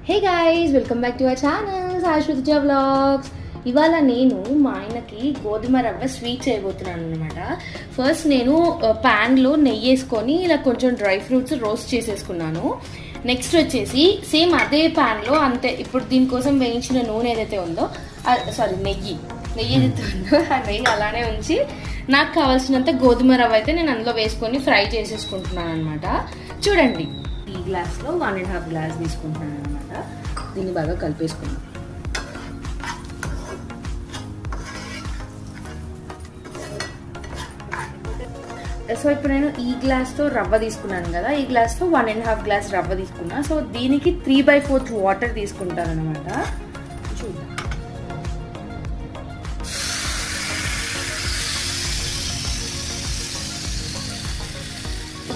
Hey guys, welcome back to our channel శాశ్వత vlogs. ఇవాళ నేను మా ఆయనకి గోధుమ రవ్వ స్వీట్ చేయబోతున్నాను అనమాట. ఫస్ట్ నేను ప్యాన్లో నెయ్యి వేసుకొని ఇలా కొంచెం డ్రై ఫ్రూట్స్ రోస్ట్ చేసేసుకున్నాను. నెక్స్ట్ వచ్చేసి సేమ్ అదే ప్యాన్లో అంతే ఇప్పుడు దీనికోసం వేయించిన నూనె ఏదైతే ఉందో నెయ్యి ఏదైతే ఉందో ఆ నెయ్యి అలానే ఉంచి నాకు కావాల్సినంత గోధుమ రవ్వ అయితే నేను అందులో వేసుకొని ఫ్రై చేసేసుకుంటున్నాను అనమాట. చూడండి, ఈ గ్లాస్లో 1.5 గ్లాస్ తీసుకుంటున్నాను అనమాట. దీన్ని బాగా కలిపేసుకున్నాను. సో ఇప్పుడు నేను ఈ గ్లాస్తో రవ్వ తీసుకున్నాను కదా, ఈ గ్లాస్తో 1.5 గ్లాస్ రవ్వ తీసుకున్నా. సో దీనికి 3/4 వాటర్ తీసుకుంటాను అనమాట. చూద్దాం.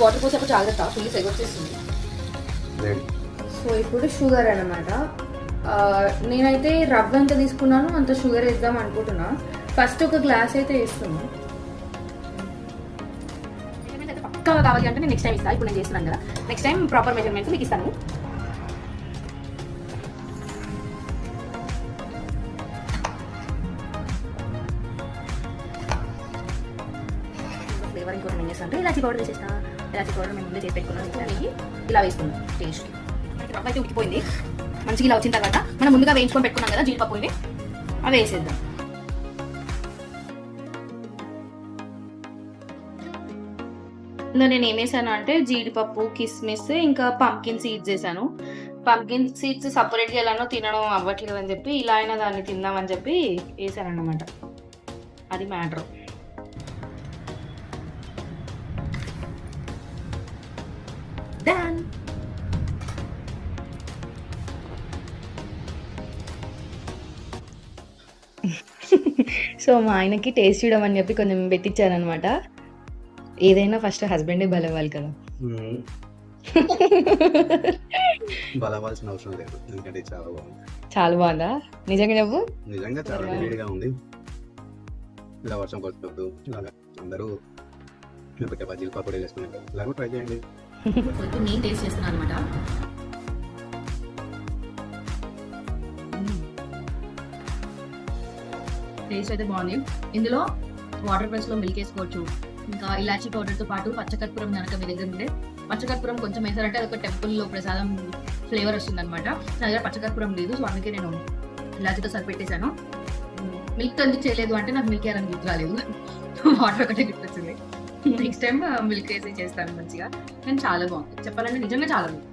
వాటర్ పోసేపు జాగ్రత్త, ఫుల్ సెగొచ్చేస్తుంది. సో ఇప్పుడు షుగర్ అనమాట. నేనైతే రవ్వ ఎంత తీసుకున్నాను అంత షుగర్ వేద్దాం అనుకుంటున్నా. ఫస్ట్ ఒక గ్లాస్ అయితే వేస్తున్నాను. పక్కా కావాలి అంటే నేను నెక్స్ట్ టైం ఇస్తాను. ఇప్పుడు నేను చేస్తున్నాను కదా, నెక్స్ట్ టైం ప్రాపర్ మెజర్మెంట్స్ మీకు ఇస్తాను. ఫ్లేవర్ ఇంకోటి ఏం చేస్తాను అంటే ఇలాచీ పౌడర్ వేసేస్తా. ఇలాచీ పౌడర్ మేము ముందే చేసి పెట్టుకున్నాను. ఇలా వేసుకున్నాం. టేస్ట్కి రవ్వ అయితే ఉడికిపోయింది. మంచిగా ఇలా వచ్చిన తర్వాత మనం ముందుగా వేయించుకొని పెట్టుకున్నాం కదా జీడిపప్పు, ఇవి అవి వేసేద్దాం. ఇందులో నేను ఏం వేసాను అంటే జీడిపప్పు, కిస్మిస్, ఇంకా పంకిన్ సీడ్స్ వేసాను. పంకిన్ సీడ్స్ సపరేట్గా ఎలానో తినడం అవ్వట్లేదు అని చెప్పి ఇలా అయినా దాన్ని తిందామని చెప్పి వేసాను అన్నమాట. అది మ్యాటర్. డన్. సో మా ఆయనకి టేస్ట్ చూడడం అని చెప్పి కొంచెం పెట్టించారనమాట. ఏదైనా ఫస్ట్ హస్బెండే బలవాలి కదా. బలవాల్సిన అవసరం లేదు, ఎందుకంటే చాలా బాగుంది. చాలా బాగుందా? నిజంగా చెప్పు. నిజంగా చాలా వేడిగా ఉంది. ఇలా వర్షం పడుతున్నప్పుడు ఇలాగా అందరూ జీడిపప్పు పొడి వేసుకున్నారు. ఇలాగ ట్రై చేయండి. నేను టేస్ట్ చేస్తున్నాను అనమాట. టేస్ట్ అయితే బాగుంది. ఇందులో వాటర్ ప్రెస్లో మిల్క్ వేసుకోవచ్చు. ఇంకా ఇలాచీ పౌడర్తో పాటు పచ్చకర్పూరం కనుక మీ దగ్గర ఉంటే పచ్చకర్పూరం కొంచెం వేసారంటే అదొక టెంపుల్లో ప్రసాదం ఫ్లేవర్ వస్తుంది అనమాట. నా దగ్గర పచ్చకర్పూరం లేదు, సో అందుకే నేను ఇలాచీతో సరిపెట్టేశాను. మిల్క్ ఎందుకు చేయలేదు అంటే నాకు మిల్క్ వేయాలని గుర్తు రాలేదు, వాటర్ ఒకటే గుర్తొచ్చింది. నెక్స్ట్ టైం మిల్క్ వేసి చేస్తాను మంచిగా. కానీ చాలా బాగుంది, చెప్పాలంటే నిజంగా చాలా బాగుంది.